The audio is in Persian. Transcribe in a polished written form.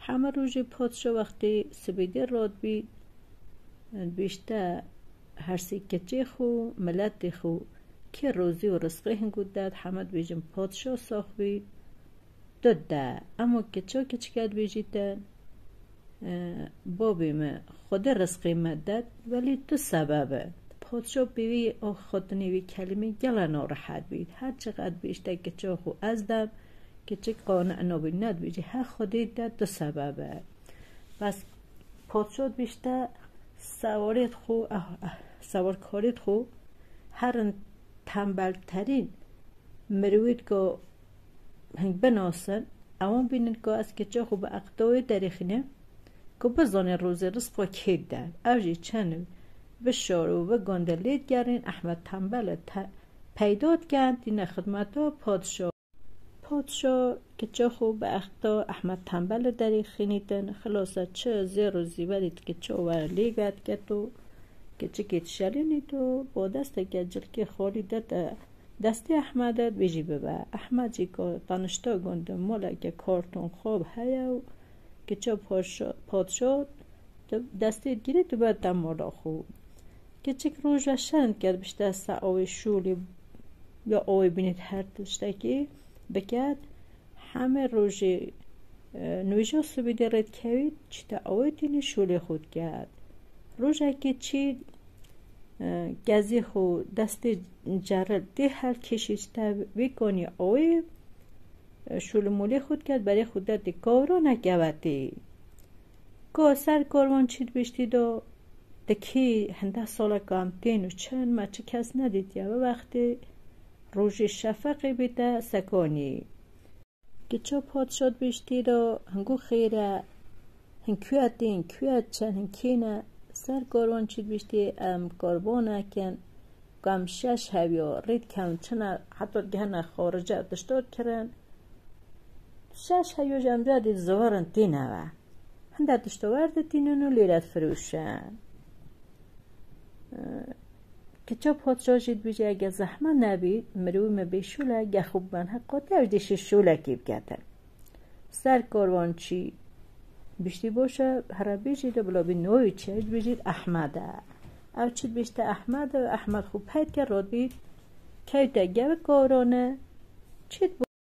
همه روژی پادشاه وقتی سبیده راد بید بیشتر هر سکچه خو ملت خو که روزی و رزقی هنگود داد همه بیجم پادشاه ساخت بید داده اما کچا کچکت بیجیدن بابیم خود رزقی مدد ولی تو سببه پادشاه بیوی خود نیوی کلمه گله ناراحت بید هر چقدر بیشتر کچا خو از دم کچه قانع نبید ند بیجی هر خودی داد تو سببه پس پادشاه بیشتر سوارکاریت خو هر تنبل ترین مروید که هنگ بناسن اما بینن که از کچا خو به اقدای دریخینه که بزانه روز رزق و کید در اوجی چند بشارو و گندلید گرین احمد تنبل پیداد گند دین خدمتا پادشاه کچا خو به اقدا احمد تنبل دریخینیدن خلاصه چه زیر و زیبرید کچا و لیگت کتو کچه کت شلینید و با دست گجل که خالی داد دستی احمدت بیجی ببه احمد جی که تنشتا گنده مولا که کارتون خواب هیا و کچا پادشاه دستی گیرید و باید دم مولا خوب کچه روژ و شند کرد بیشتر سعوی شولی یا آوی بینید هر تشتکی بکرد همه روژی نویجا سبیده رد کوید چی تا آوی دینی شولی خود کرد روژه که چی گزی خو دست جرل ده هر کشید تا بکنی آوی شول مولی خود کرد برای خود دادی کارو نگوتی که سر کاروان چید بشتی دا دکی هنده ساله کامتین و چند ما چه کس ندید یا وقتی روژ شفقی بیده سکانی که چه پادشاد بشتی دا هنگو خیره هنکویت دین کویت چند هنکینه سر کاروان چید بشتی کاربانه کن کم شش هویا رید کن چنه حتی گهنه خارجه دشتاد کرن شش هیو جمجه دید زوارن دینه و هنده دشتاورد دینن و لیرت فروشن که چه پادشاه جید بیجه اگه زحمه نبید مروی مبیشوله گه خوب من حقاتی او دیش شوله کیب کتن سر کاروان چی بیشتی باشه هر بیجیده بلا بی نوی چید بیجید احمده او چید بیشته احمد خوب پید که راد بید که تا گه کارانه چید